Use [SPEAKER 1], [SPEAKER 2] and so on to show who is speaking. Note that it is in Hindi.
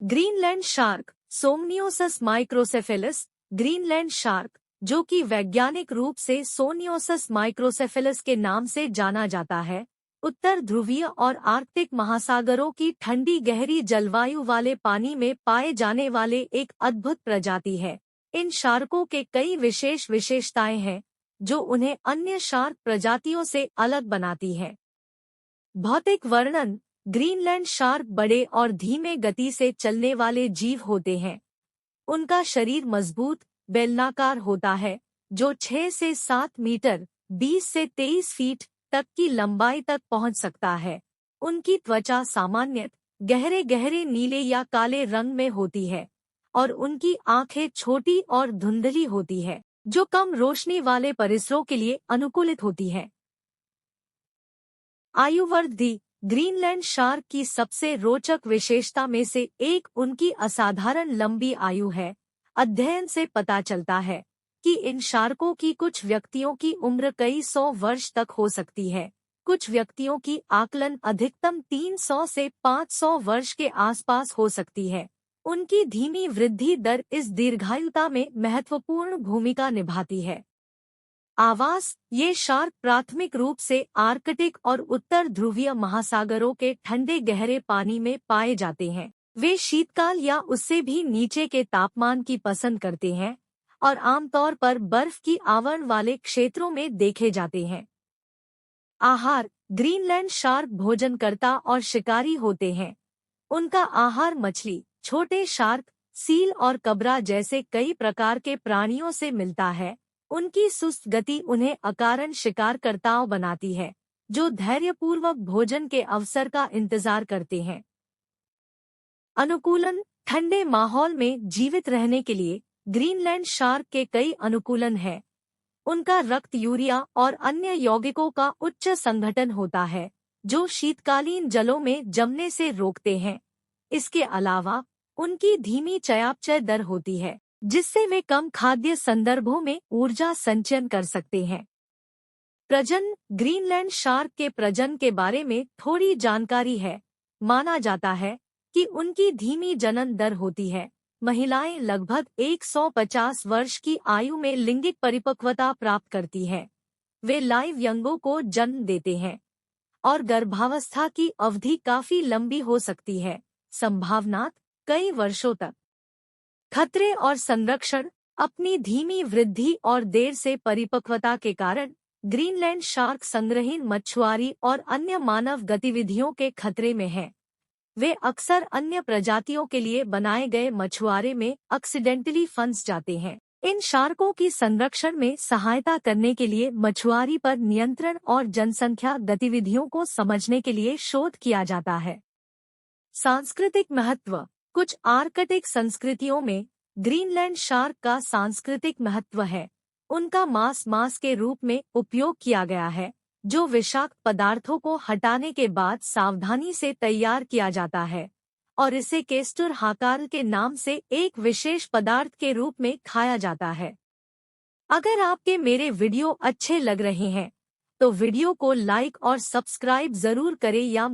[SPEAKER 1] Greenland shark Somniosus microcephalus. Greenland shark, जो कि वैज्ञानिक रूप से सोनियोसस माइक्रोसेफेलस के नाम से जाना जाता है, उत्तर ध्रुवीय और आर्कटिक महासागरों की ठंडी गहरी जलवायु वाले पानी में पाए जाने वाले एक अद्भुत प्रजाति है। इन शार्कों के कई विशेष विशेषताएं हैं जो उन्हें अन्य शार्क प्रजातियों से अलग बनाती है। भौतिक वर्णन। ग्रीनलैंड शार्क बड़े और धीमे गति से चलने वाले जीव होते हैं। उनका शरीर मजबूत, बेलनाकार होता है, जो 6 से 7 मीटर 20 से 23 फीट तक की लंबाई तक पहुंच सकता है। उनकी त्वचा सामान्यतः गहरे गहरे नीले या काले रंग में होती है और उनकी आंखें छोटी और धुंधली होती है, जो कम रोशनी वाले परिसरों के लिए अनुकूलित होती है। आयुर्वृद्धि। ग्रीनलैंड शार्क की सबसे रोचक विशेषता में से एक उनकी असाधारण लंबी आयु है। अध्ययन से पता चलता है कि इन शार्कों की कुछ व्यक्तियों की उम्र कई 100 वर्ष तक हो सकती है। कुछ व्यक्तियों की आकलन अधिकतम 300 से 500 वर्ष के आसपास हो सकती है। उनकी धीमी वृद्धि दर इस दीर्घायुता में महत्वपूर्ण भूमिका निभाती है। आवास। ये शार्क प्राथमिक रूप से आर्कटिक और उत्तर ध्रुवीय महासागरों के ठंडे गहरे पानी में पाए जाते हैं। वे शीतकाल या उससे भी नीचे के तापमान की पसंद करते हैं और आमतौर पर बर्फ की आवरण वाले क्षेत्रों में देखे जाते हैं। आहार। ग्रीनलैंड शार्क भोजनकर्ता और शिकारी होते हैं। उनका आहार मछली, छोटे शार्क, सील और कबरा जैसे कई प्रकार के प्राणियों से मिलता है। उनकी सुस्त गति उन्हें अकारण शिकारकर्ताओं बनाती है, जो धैर्यपूर्वक भोजन के अवसर का इंतजार करते हैं। अनुकूलन। ठंडे माहौल में जीवित रहने के लिए ग्रीनलैंड शार्क के कई अनुकूलन हैं। उनका रक्त यूरिया और अन्य यौगिकों का उच्च संघटन होता है, जो शीतकालीन जलों में जमने से रोकते हैं। इसके अलावा उनकी धीमी चयापचय दर होती है, जिससे वे कम खाद्य संदर्भों में ऊर्जा संचयन कर सकते हैं। प्रजनन। ग्रीनलैंड शार्क के प्रजनन के बारे में थोड़ी जानकारी है। माना जाता है कि उनकी धीमी जनन दर होती है। महिलाएं लगभग 150 वर्ष की आयु में लिंगिक परिपक्वता प्राप्त करती हैं। वे लाइव यंगों को जन्म देते हैं और गर्भावस्था की अवधि काफी लंबी हो सकती है, संभावनात कई वर्षों तक। खतरे और संरक्षण। अपनी धीमी वृद्धि और देर से परिपक्वता के कारण ग्रीनलैंड शार्क संग्रहीन मछुआरी और अन्य मानव गतिविधियों के खतरे में हैं। वे अक्सर अन्य प्रजातियों के लिए बनाए गए मछुआरे में एक्सीडेंटली फंस जाते हैं। इन शार्कों की संरक्षण में सहायता करने के लिए मछुआरी पर नियंत्रण और जनसंख्या गतिविधियों को समझने के लिए शोध किया जाता है। सांस्कृतिक महत्व। कुछ आर्कटिक संस्कृतियों में ग्रीनलैंड शार्क का सांस्कृतिक महत्व है। उनका मांस के रूप में उपयोग किया गया है, जो विषाक्त पदार्थों को हटाने के बाद सावधानी से तैयार किया जाता है और इसे केस्टुर हाकाल के नाम से एक विशेष पदार्थ के रूप में खाया जाता है। अगर आपके मेरे वीडियो अच्छे लग रहे हैं तो वीडियो को लाइक और सब्सक्राइब जरूर करें या